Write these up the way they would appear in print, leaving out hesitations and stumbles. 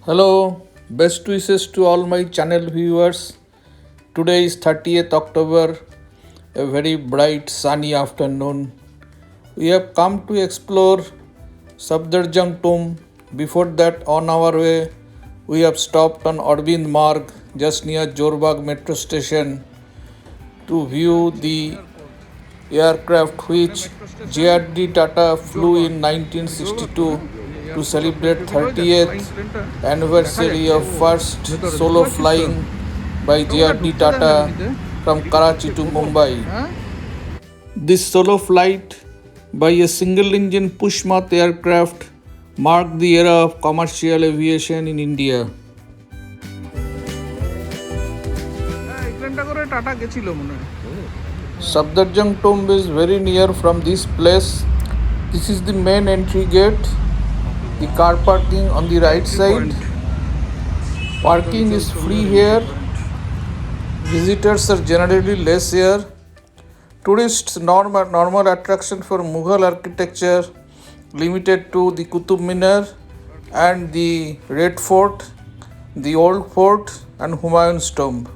Hello, best wishes to all my channel viewers. Today is 30th October, a very bright sunny afternoon. We have come to explore Safdarjung tomb. Before that, on our way, we have stopped on Arvind Marg just near Jorbag metro station to view the aircraft which JRD Tata flew in 1962 to celebrate 30th anniversary of first solo flying by JRD Tata from Karachi to Mumbai. This solo flight by a single engine Pushmat aircraft marked the era of commercial aviation in India. Safdarjung tomb is very near from this place. This is the main entry gate. The car parking on the right side. Parking is free here. Visitors are generally less here. Tourists normal attraction for Mughal architecture limited to the Qutub Minar and the Red Fort, the Old Fort and Humayun's tomb.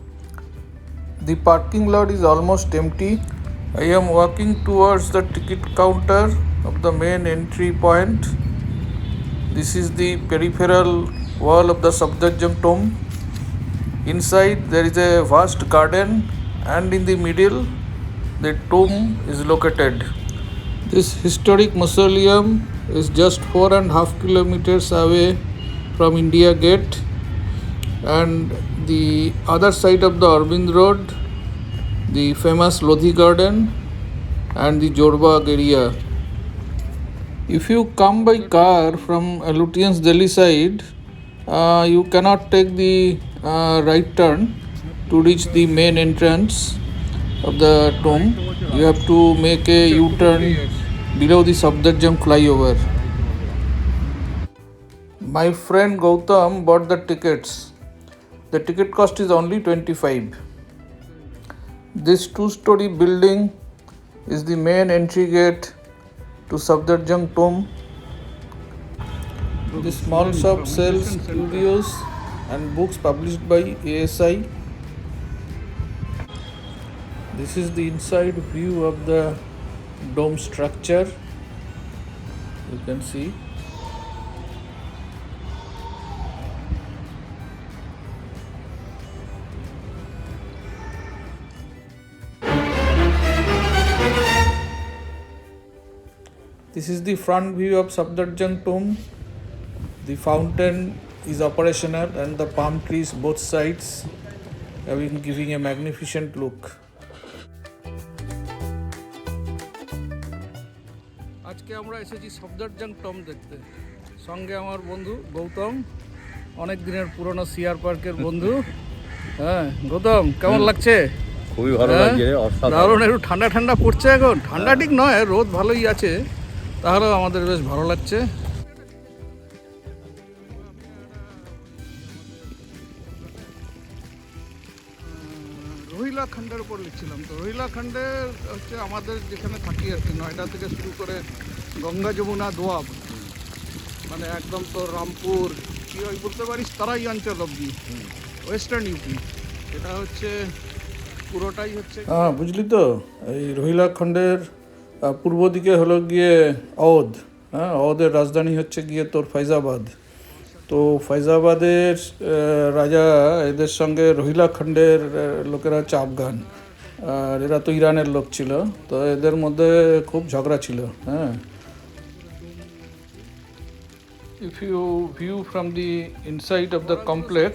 The parking lot is almost empty. I am walking towards the ticket counter of the main entry point. This is the peripheral wall of the Safdarjung tomb. Inside there is a vast garden and in the middle the tomb is located. This historic mausoleum is just 4.5 kilometers away from India Gate, and the other side of the Arvind Road, the famous Lodhi Garden and the Jorbag area. If you come by car from Lutyens Delhi side, you cannot take the right turn to reach the main entrance of the tomb. You have to make a U-turn below the Safdarjung flyover. My friend Gautam bought the tickets. The ticket cost is only 25. This two-story building is the main entry gate to Safdarjung tomb. The small shop sells curios and books published by ASI. This is the inside view of the dome structure. You can see. This is the front view of Safdarjung tomb. The fountain is operational and the palm trees both sides giving a magnificent look. আজকে আমরা এসেছি Safdarjung tomb দেখতে। সঙ্গে আমার বন্ধু গৌতম, অনেক দিনের পুরনো সিআর পার্কের বন্ধু। হ্যাঁ গৌতম, কেমন লাগছে? খুবই ভালো লাগছে, দারুণ। একটু ঠান্ডা ঠান্ডা পড়ছে এখন, ঠান্ডা ঠিক নয়, রোদ ভালোই আছে, তাহলেও আমাদের বেশ ভালো লাগছে। রোহিলা খণ্ডের উপর লিখছিলাম। তো রোহিলা খণ্ডে হচ্ছে আমাদের যেখানে থাকি আর কি, নয়ডা থেকে শুরু করে গঙ্গা যমুনা দোয়াব, মানে একদম তো রামপুর কি ওই বলতে পারিস তারাই অঞ্চল অব্দি, ওয়েস্টার্ন ইউপি, এটা হচ্ছে পুরোটাই হচ্ছে। হ্যাঁ বুঝলি তো, এই রোহিলা খণ্ডের পূর্ব দিকে হলো গিয়ে অওধ। হ্যাঁ, অওধের রাজধানী হচ্ছে গিয়ে তোর ফাইজাবাদ। তো ফাইজাবাদের রাজা এদের সঙ্গে রোহিলা খণ্ডের লোকেরা হচ্ছে আফগান, আর এরা তো ইরানের লোক ছিল, তো এদের মধ্যে খুব ঝগড়া ছিল। হ্যাঁ, if you view from the inside of the complex,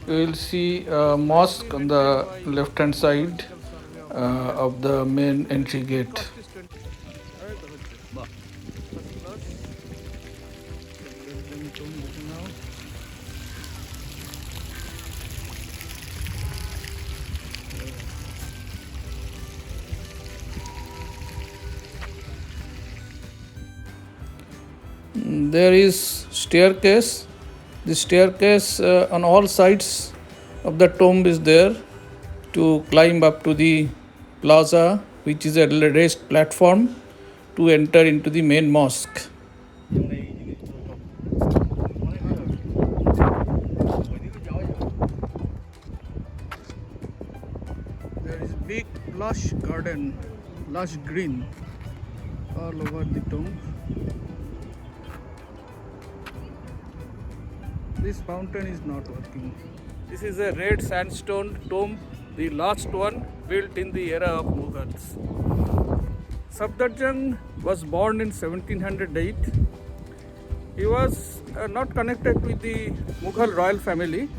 you will see a mosque on the left hand side of the main entry gate. There is staircase. The staircase on all sides of the tomb is there to climb up to the plaza, which is a raised platform to enter into the main mosque. lush garden, lush green all over the tomb. This fountain is not working. This is a red sandstone tomb, the last one built in the era of Mughals. Safdarjung was born in 1708. He was not connected with the Mughal royal family,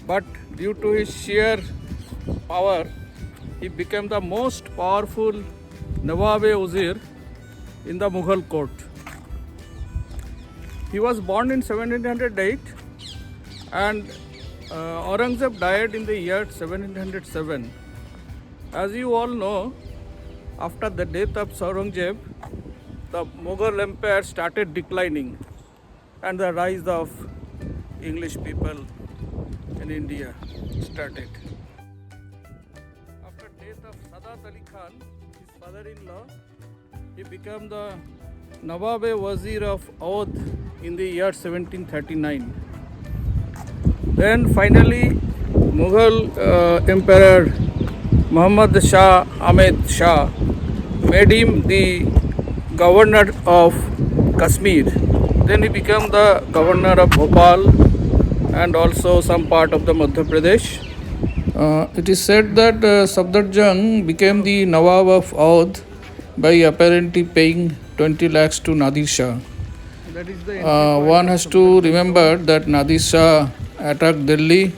but due to his sheer power, he became the most powerful Nawab-e-Wazir in the Mughal court. He was born in 1708 and Aurangzeb died in the year 1707. As you all know, after the death of Aurangzeb, the Mughal empire started declining and the rise of English people in India started. After death of Sadat Ali Khan, his father-in-law, he became the Nawab-e-Wazir of Awadh in the year 1739. Then finally, Mughal Emperor Muhammad Shah Ahmed Shah made him the governor of Kashmir. Then he became the governor of Bhopal and also some part of the Madhya Pradesh. It is said that Safdarjung became the Nawab of Awadh by apparently paying 20 lakhs to Nadir Shah. One has to remember that Nadir Shah attacked Delhi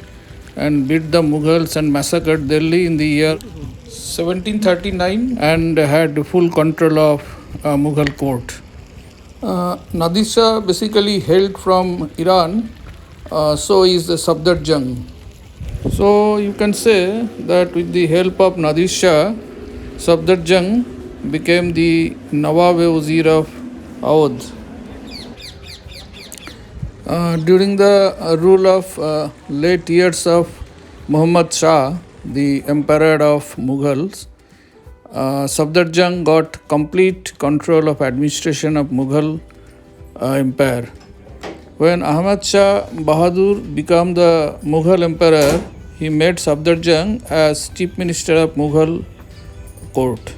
and beat the Mughals and massacred Delhi in the year 1739 and had full control of Mughal court. Nadir Shah basically hailed from Iran, so is the Safdarjung. So you can say that with the help of Nadir Shah, Safdarjung became the Nawab-e-Wazir of Awadh. During the rule of late years of Muhammad Shah, the emperor of Mughals, Safdarjung got complete control of administration of Mughal empire. When Ahmad Shah Bahadur became the Mughal emperor, he made Safdarjung as chief minister of Mughal court.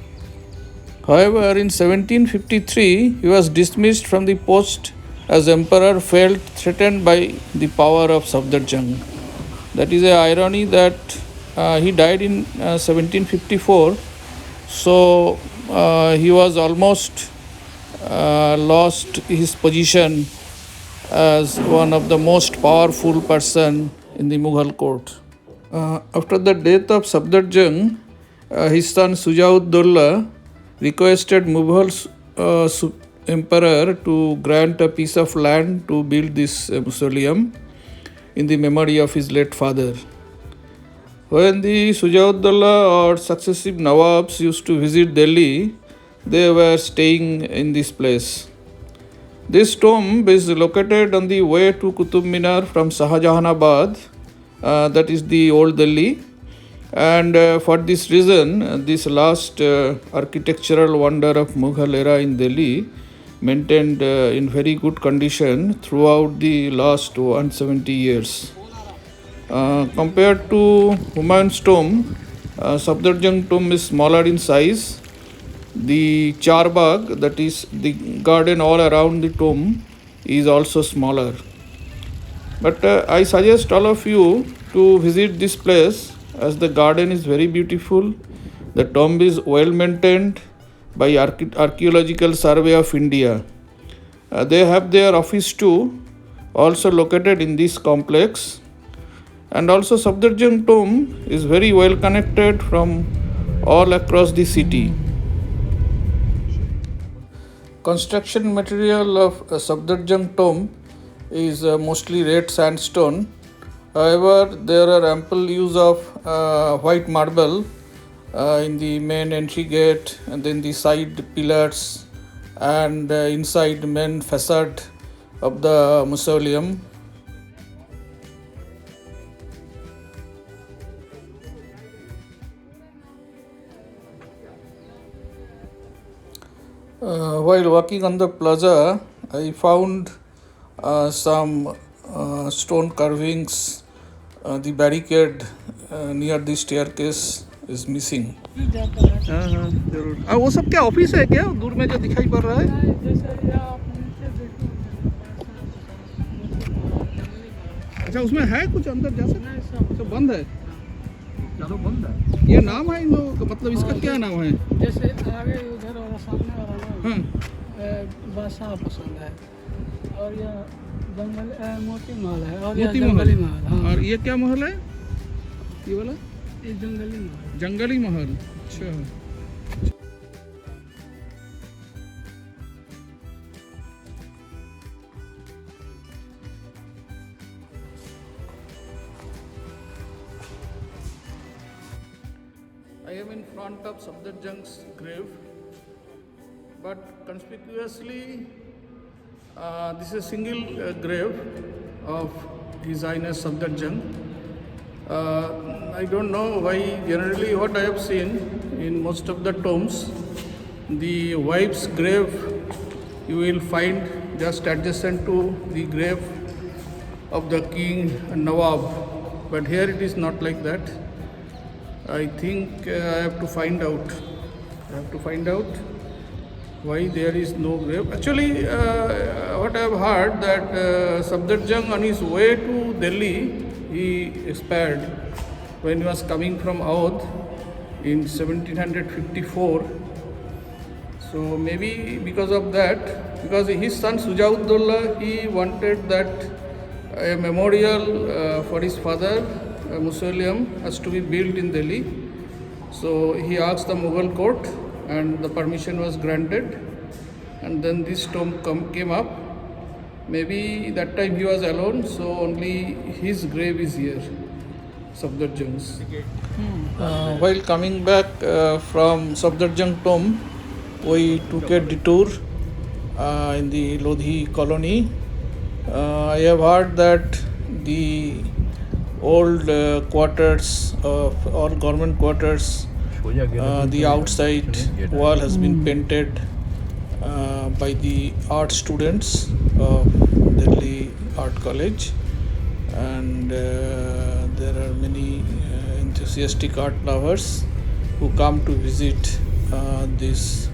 However, in 1753, he was dismissed from the post as emperor felt threatened by the power of Safdarjung. That is an irony that he died in 1754, so he was almost lost his position as one of the most powerful person in the Mughal court. After the death of Safdarjung, his son Shuja-ud-Dawla requested Mughal emperor to grant a piece of land to build this mausoleum in the memory of his late father. When the Shuja-ud-Dawla or successive Nawabs used to visit Delhi, they were staying in this place. This tomb is located on the way to Qutub Minar from Shahjahanabad, that is the old Delhi. And for this reason, this last architectural wonder of Mughal era in Delhi maintained in very good condition throughout the last 170 years. Compared to Humayun's tomb, Safdarjung tomb is smaller in size. The Charbagh, that is the garden all around the tomb, is also smaller. But I suggest all of you to visit this place as the garden is very beautiful. The tomb is well maintained by Archaeological Survey of India. They have their office too, also located in this complex. And also Safdarjung tomb is very well connected from all across the city. Construction material of Safdarjung tomb is mostly red sandstone. However, there are ample use of white marble in the main entry gate and then the side pillars and inside main facade of the mausoleum. While walking on the plaza, I found some stone carvings, the barricade near the staircase is missing. हाँ हाँ जरूर। और वो सब क्या office है क्या दूर में जो दिखाई पड़ रहा है? अच्छा उसमें है कुछ अंदर जा सकते? तो बंद है। चारों बंद है। ये नाम है इन लोगों का, मतलब इसका क्या नाम है? जैसे आगे उधर वाला सामने वाला ना हाँ बादशाह पसंद है, और यह जंगल मोती महल है, और यह मोती जंगली महल। महल। हाँ, और ये क्या महल है? ये वाला ये जंगली महल। जंगली महल। अच्छा I am in front of Safdarjung's grave, but conspicuously, this is a single grave of His Highness Safdarjung. I don't know why. Generally, what I have seen in most of the tombs, the wife's grave you will find just adjacent to the grave of the king Nawab, but here it is not like that. I think I have to find out. I have to find out why there is no grave. Actually, what I have heard that Safdarjung on his way to Delhi, he expired when he was coming from Awadh in 1754. So maybe because of that, because his son Sujauddollah, he wanted that a memorial for his father, a mausoleum, has to be built in Delhi. So he asked the Mughal court, and the permission was granted. And then this tomb came up. Maybe that time he was alone, so only his grave is here, Safdarjung's. While coming back from Safdarjung tomb, we took a detour in the Lodhi colony. I have heard that the old quarters of all government quarters, the outside wall has been painted by the art students of Delhi Art College, and there are many enthusiastic art lovers who come to visit these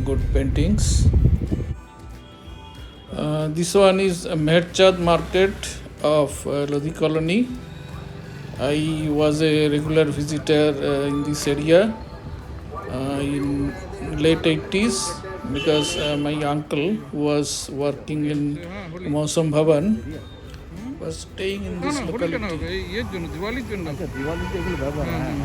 good paintings. This one is a Meherchand market of Lodhi colony. I was a regular visitor in this area in late 80s because my uncle who was working in Mausam Bhavan was staying in this না না hotel কেন locality. হবে? এর জন্য দিওয়ালির জন্য। দিওয়ালিতে এগুলো ব্যবহার হয়।